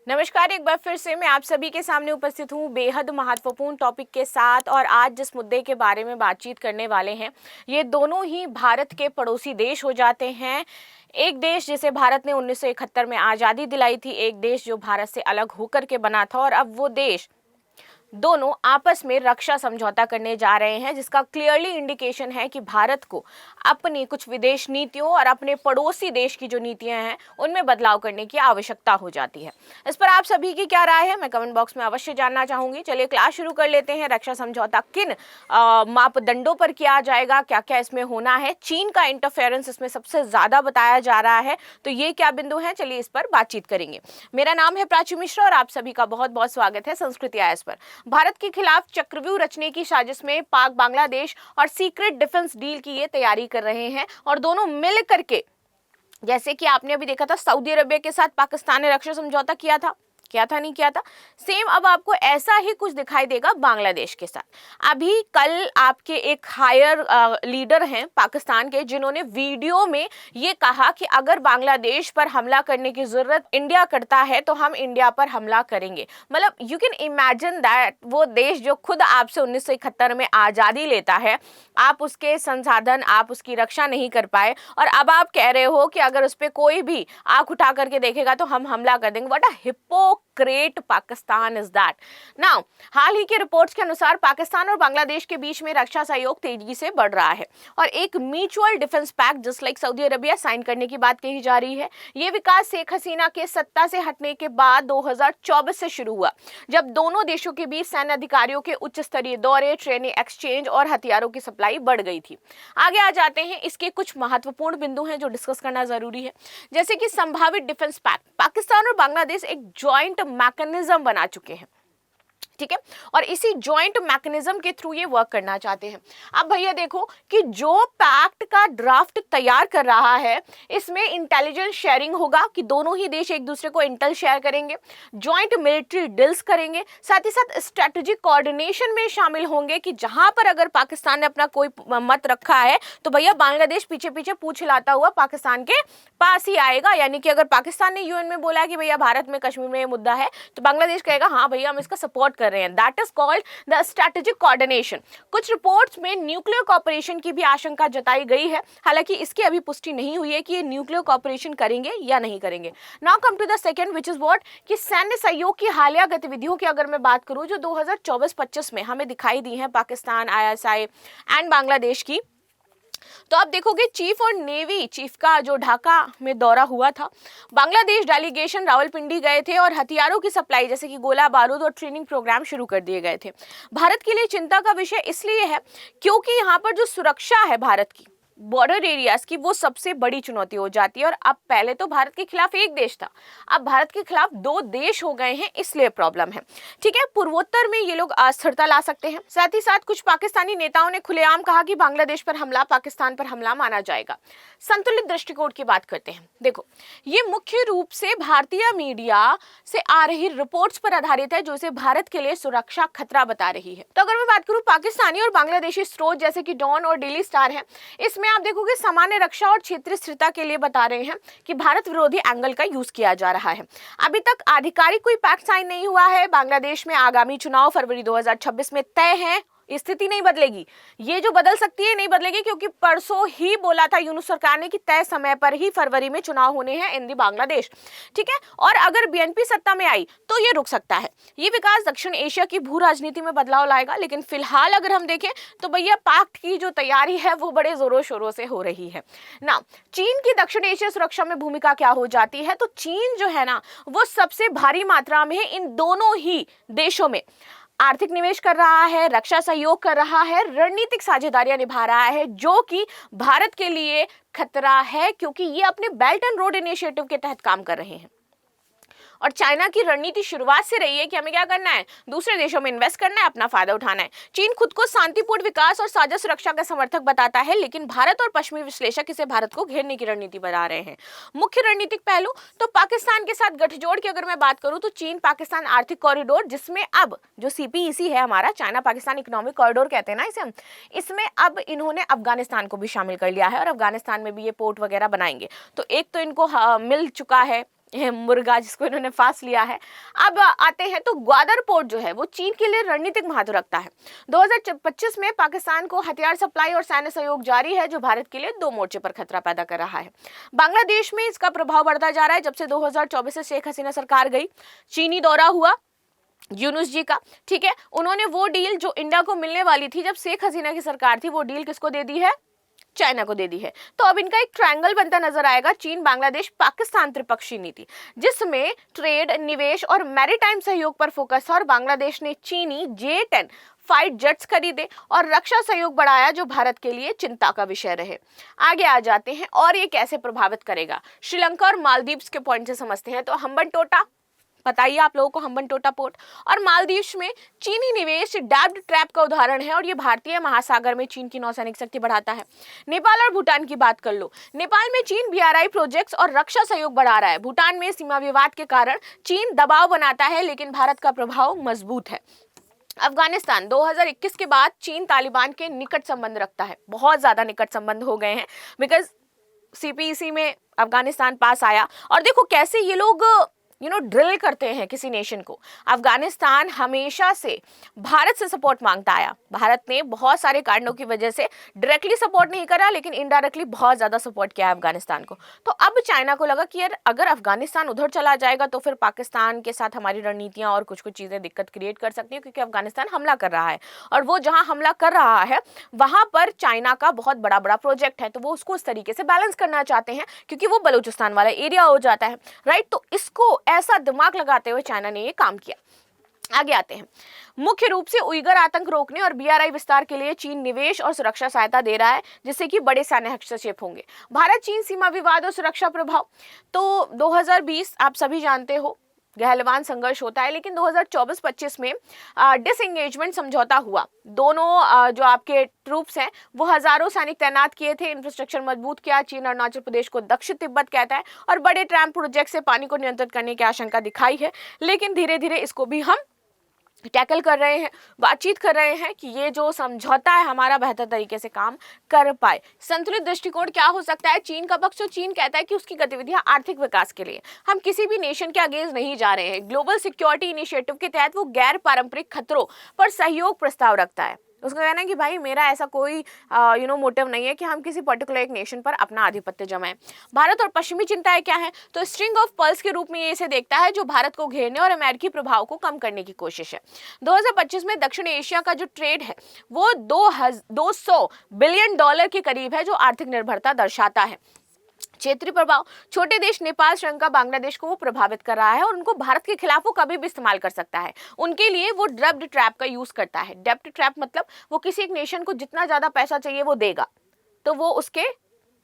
नमस्कार, एक बार फिर से मैं आप सभी के सामने उपस्थित हूँ बेहद महत्वपूर्ण टॉपिक के साथ। और आज जिस मुद्दे के बारे में बातचीत करने वाले हैं, ये दोनों ही भारत के पड़ोसी देश हो जाते हैं। एक देश जिसे भारत ने 1971 में आज़ादी दिलाई थी, एक देश जो भारत से अलग होकर के बना था, और अब वो देश दोनों आपस में रक्षा समझौता करने जा रहे हैं, जिसका क्लियरली इंडिकेशन है कि भारत को अपनी कुछ विदेश नीतियों और अपने पड़ोसी देश की जो नीतियां हैं उनमें बदलाव करने की आवश्यकता हो जाती है। इस पर आप सभी की क्या राय है, मैं कमेंट बॉक्स में अवश्य जानना चाहूंगी। चलिए क्लास शुरू कर लेते हैं। रक्षा समझौता किन मापदंडों पर किया जाएगा, क्या क्या इसमें होना है, चीन का इंटरफेरेंस इसमें सबसे ज्यादा बताया जा रहा है, तो ये क्या बिंदु है, चलिए इस पर बातचीत करेंगे। मेरा नाम है प्राची मिश्रा और आप सभी का बहुत बहुत स्वागत है संस्कृति आईएएस पर। भारत के खिलाफ चक्रव्यूह रचने की साजिश में पाक बांग्लादेश और सीक्रेट डिफेंस डील की ये तैयारी कर रहे हैं, और दोनों मिल करके, जैसे कि आपने अभी देखा था सऊदी अरबिया के साथ पाकिस्तान ने रक्षा समझौता नहीं किया था, सेम अब आपको ऐसा ही कुछ दिखाई देगा बांग्लादेश के साथ। अभी कल आपके एक हायर लीडर हैं पाकिस्तान के, जिन्होंने वीडियो में ये कहा कि अगर बांग्लादेश पर हमला करने की जरूरत इंडिया करता है तो हम इंडिया पर हमला करेंगे। मतलब यू कैन इमेजिन दैट, वो देश जो खुद आपसे 1971 में आज़ादी लेता है, आप उसके संसाधन, आप उसकी रक्षा नहीं कर पाए, और अब आप कह रहे हो कि अगर उस पर कोई भी आंख उठा करके देखेगा तो हम हमला कर देंगे। What a hypocrite Pakistan is that. Now, हाल ही के रिपोर्ट्स के अनुसार पाकिस्तान और बांग्लादेश के बीच में रक्षा सहयोग तेजी से बढ़ रहा है, और एक mutual defence pact just like Saudi Arabia sign करने की बात कही जा रही है। ये विकास शेख हसीना के सत्ता से हटने के बाद 2024 से शुरू हुआ, जब दोनों देशों के बीच सैन्य अधिकारियों के उच्च स्तरीय दौरे, ट्रेनिंग एक्सचेंज और हथियारों की सप्लाई बढ़ गई थी। आगे आ जाते हैं, इसके कुछ महत्वपूर्ण बिंदु हैं जो डिस्कस करना जरूरी है, जैसे कि संभावित डिफेंस पैक्ट। पाकिस्तान और बांग्लादेश एक जॉइंट मैकेनिज्म बना चुके हैं, ठीक है, और इसी जॉइंट मैकेनिज्म के थ्रू ये वर्क करना चाहते हैं। अब भैया देखो कि जो पैक्ट का ड्राफ्ट तैयार कर रहा है, इसमें इंटेलिजेंस शेयरिंग होगा कि दोनों ही देश एक दूसरे को इंटेल शेयर करेंगे, जॉइंट मिलिट्री डील्स करेंगे, साथ ही साथ स्ट्रेटेजिक कोऑर्डिनेशन में शामिल होंगे कि जहां पर अगर पाकिस्तान ने अपना कोई मत रखा है तो भैया बांग्लादेश पीछे पीछे पूछ हिलाता हुआ पाकिस्तान के पास ही आएगा। यानी कि अगर पाकिस्तान ने यूएन में बोला कि भैया भारत में कश्मीर में ये मुद्दा है, तो बांग्लादेश कहेगा हाँ भैया हम इसका सपोर्ट कर रहे हैं। That is called the strategic coordination. कुछ रिपोर्ट्स में न्यूक्लियर कॉपरेशन की भी आशंका जताई गई है, हालांकि इसकी अभी पुष्टि नहीं हुई है कि ये न्यूक्लियर कॉपरेशन करेंगे या नहीं करेंगे। Now come to the second, which is what, कि सैन्य सहयोग की हालिया गतिविधियों की अगर मैं बात करूं जो 2024-25 में हमें दिखाई दी है पाकिस्तान, आईएसआई एंड बांग्लादेश की, तो आप देखोगे चीफ और नेवी चीफ का जो ढाका में दौरा हुआ था, बांग्लादेश डेलीगेशन रावलपिंडी गए थे और हथियारों की सप्लाई जैसे कि गोला बारूद और ट्रेनिंग प्रोग्राम शुरू कर दिए गए थे। भारत के लिए चिंता का विषय इसलिए है क्योंकि यहाँ पर जो सुरक्षा है भारत की बॉर्डर एरियाज की, वो सबसे बड़ी चुनौती हो जाती है। और अब पहले तो भारत के खिलाफ एक देश था, अब भारत के खिलाफ दो देश हो गए हैं, इसलिए प्रॉब्लम है, ठीक है। पूर्वोत्तर में ये लोग अस्थिरता ला सकते हैं। साथ ही साथ कुछ पाकिस्तानी नेताओं ने खुलेआम कहा कि बांग्लादेश पर हमला पाकिस्तान पर हमला माना जाएगा। संतुलित दृष्टिकोण की बात करते हैं। देखो, ये मुख्य रूप से भारतीय मीडिया से आ रही रिपोर्ट्स पर आधारित है, जो इसे भारत के लिए सुरक्षा खतरा बता रही है। तो अगर मैं बात करूं पाकिस्तानी और बांग्लादेशी स्रोत जैसे कि डॉन और डेली स्टार है, इसमें आप देखोगे सामान्य रक्षा और क्षेत्रीय स्थिरता के लिए बता रहे हैं कि भारत विरोधी एंगल का यूज किया जा रहा है। अभी तक आधिकारिक कोई पैक्ट साइन नहीं हुआ है। बांग्लादेश में आगामी चुनाव फरवरी 2026 में तय है। स्थिति नहीं बदलेगी, ये जो बदल सकती है नहीं बदलेगी, क्योंकि परसों ही बोला था यूनुस सरकार ने कि तय समय पर ही फरवरी में चुनाव होने हैं इन दी बांग्लादेश, ठीक है। और अगर बीएनपी सत्ता में आई तो ये रुक सकता है। ये विकास दक्षिण एशिया की भू राजनीति में बदलाव लाएगा, लेकिन फिलहाल अगर हम देखें तो भैया पैक्ट की जो तैयारी है वो बड़े जोरों शोरों से हो रही है ना। चीन की दक्षिण एशिया सुरक्षा में भूमिका क्या हो जाती है, तो चीन जो है ना वो सबसे भारी मात्रा में इन दोनों ही देशों में आर्थिक निवेश कर रहा है, रक्षा सहयोग कर रहा है, रणनीतिक साझेदारियां निभा रहा है, जो कि भारत के लिए खतरा है, क्योंकि ये अपने बेल्ट एंड रोड इनिशिएटिव के तहत काम कर रहे हैं। और चाइना की रणनीति शुरुआत से रही है कि हमें क्या करना है, दूसरे देशों में इन्वेस्ट करना है, अपना फायदा उठाना है। चीन खुद को शांतिपूर्ण विकास और साझा सुरक्षा का समर्थक बताता है, लेकिन भारत और पश्चिमी विश्लेषक इसे भारत को घेरने की रणनीति बना रहे हैं। मुख्य रणनीतिक पहलू, तो पाकिस्तान के साथ गठजोड़ की अगर मैं बात करूं तो चीन पाकिस्तान आर्थिक कॉरिडोर, जिसमें अब जो सीपीईसी है हमारा, चाइना पाकिस्तान इकोनॉमिक कॉरिडोर कहते हैं ना इसे हम, इसमें अब इन्होंने अफगानिस्तान को भी शामिल कर लिया है और अफगानिस्तान में भी ये पोर्ट वगैरह बनाएंगे। तो एक तो इनको मिल चुका है ये मुर्गा जिसको इन्होंने फांस लिया है। अब आते हैं तो ग्वादर पोर्ट जो है वो चीन के लिए रणनीतिक महत्व रखता है। 2025 में पाकिस्तान को हथियार सप्लाई और सैन्य सहयोग जारी है, जो भारत के लिए दो मोर्चे पर खतरा पैदा कर रहा है। बांग्लादेश में इसका प्रभाव बढ़ता जा रहा है। जब से 2024 से शेख हसीना सरकार गई, चीनी दौरा हुआ यूनुस जी का, ठीक है, उन्होंने वो डील जो इंडिया को मिलने वाली थी जब शेख हसीना की सरकार थी, वो डील किसको दे दी है? चाइना को दे दी है। तो अब इनका एक ट्रायंगल बनता नजर आएगा, चीन बांग्लादेश पाकिस्तान त्रिपक्षीय नीति, जिसमें ट्रेड, निवेश और मैरीटाइम सहयोग पर फोकस है। और बांग्लादेश ने चीनी J-10 फाइट जेट्स खरीदे और रक्षा सहयोग बढ़ाया, जो भारत के लिए चिंता का विषय रहे। आगे आ जाते हैं और ये कैसे प्रभावित करेगा, श्रीलंका और मालदीव्स के पॉइंट से समझते हैं। तो हम्बनटोटा, बताइए आप लोगों को, हम्बनटोटा पोर्ट और मालदीव्स में चीनी निवेश डैब्ड ट्रैप का उदाहरण है, और ये भारतीय महासागर में चीन की नौसैनिक शक्ति बढ़ाता है। नेपाल और भूटान की बात कर लो। नेपाल में चीन BRI प्रोजेक्ट्स और रक्षा सहयोग बढ़ा रहा है। भूटान में सीमा विवाद के कारण चीन दबाव बनाता है, लेकिन भारत का प्रभाव मजबूत है। अफगानिस्तान 2021 के बाद चीन तालिबान के निकट संबंध रखता है, बहुत ज्यादा निकट संबंध हो गए हैं, बिकॉज CPEC में अफगानिस्तान पास आया। और देखो कैसे ये लोग ड्रिल करते हैं किसी नेशन को। अफगानिस्तान हमेशा से भारत से सपोर्ट मांगता आया। भारत ने बहुत सारे कारणों की वजह से डायरेक्टली सपोर्ट नहीं करा, लेकिन इनडायरेक्टली बहुत ज्यादा सपोर्ट किया है अफगानिस्तान को। तो अब चाइना को लगा कि यार अगर अफगानिस्तान उधर चला जाएगा तो फिर पाकिस्तान के साथ हमारी रणनीतियां और कुछ कुछ चीजें दिक्कत क्रिएट कर सकती हैं, क्योंकि अफगानिस्तान हमला कर रहा है, और वो जहां हमला कर रहा है वहां पर चाइना का बहुत बड़ा बड़ा प्रोजेक्ट है, तो वो उसको उस तरीके से बैलेंस करना चाहते हैं, क्योंकि वो बलूचिस्तान वाला एरिया हो जाता है, राइट। तो इसको ऐसा दिमाग लगाते हुए चाइना ने ये काम किया। आगे आते हैं, मुख्य रूप से उइगर आतंक रोकने और BRI विस्तार के लिए चीन निवेश और सुरक्षा सहायता दे रहा है, जिससे कि बड़े सैन्य हस्तक्षेप होंगे। भारत चीन सीमा विवाद और सुरक्षा प्रभाव, तो 2020 आप सभी जानते हो गहलवान संघर्ष होता है, लेकिन 2024-25 में डिसएंगेजमेंट समझौता हुआ। दोनों जो आपके ट्रूप्स हैं वो हजारों सैनिक तैनात किए थे, इंफ्रास्ट्रक्चर मजबूत किया। चीन अरुणाचल प्रदेश को दक्षिण तिब्बत कहता है, और बड़े ट्रैम प्रोजेक्ट से पानी को नियंत्रित करने की आशंका दिखाई है, लेकिन धीरे धीरे इसको भी हम टैकल कर रहे हैं, बातचीत कर रहे हैं कि ये जो समझौता है हमारा बेहतर तरीके से काम कर पाए। संतुलित दृष्टिकोण क्या हो सकता है चीन का पक्ष? तो चीन कहता है कि उसकी गतिविधियां आर्थिक विकास के लिए, हम किसी भी नेशन के अगेंस्ट नहीं जा रहे हैं। ग्लोबल सिक्योरिटी इनिशिएटिव के तहत वो गैर पारंपरिक खतरों पर सहयोग प्रस्ताव रखता है। उसका कहना है कि भाई मेरा ऐसा कोई मोटिव नहीं है कि हम किसी पर्टिकुलर एक नेशन पर अपना आधिपत्य जमाएं। भारत और पश्चिमी चिंताएं क्या है? तो स्ट्रिंग ऑफ पर्ल्स के रूप में ये इसे देखता है, जो भारत को घेरने और अमेरिकी प्रभाव को कम करने की कोशिश है। 2025 में दक्षिण एशिया का जो ट्रेड है वो $200 बिलियन के करीब है, जो आर्थिक निर्भरता दर्शाता है। क्षेत्रीय प्रभाव, छोटे देश नेपाल, श्रीलंका, बांग्लादेश को वो प्रभावित कर रहा है, और उनको भारत के खिलाफ वो कभी भी इस्तेमाल कर सकता है। उनके लिए वो डेब्ट ट्रैप का यूज करता है। डेब्ट ट्रैप मतलब वो किसी एक नेशन को जितना ज्यादा पैसा चाहिए वो देगा, तो वो उसके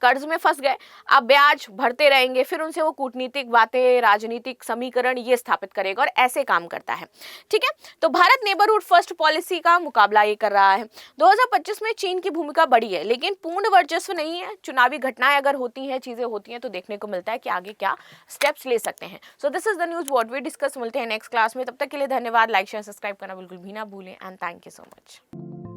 कर्ज में फंस गए, अब ब्याज भरते रहेंगे, फिर उनसे वो कूटनीतिक बातें, राजनीतिक समीकरण ये स्थापित करेगा, और ऐसे काम करता है। ठीक है, तो भारत नेबरहुड फर्स्ट पॉलिसी का मुकाबला ये कर रहा है। 2025 में चीन की भूमिका बढ़ी है, लेकिन पूर्ण वर्चस्व नहीं है। चुनावी घटनाएं अगर होती हैं, चीजें होती हैं, तो देखने को मिलता है कि आगे क्या स्टेप्स ले सकते हैं। So this is the news what we discuss. मिलते हैं नेक्स्ट क्लास में, तब तक के लिए धन्यवाद। लाइक शेयर सब्सक्राइब करना बिल्कुल भी ना भूलें, and thank you so much.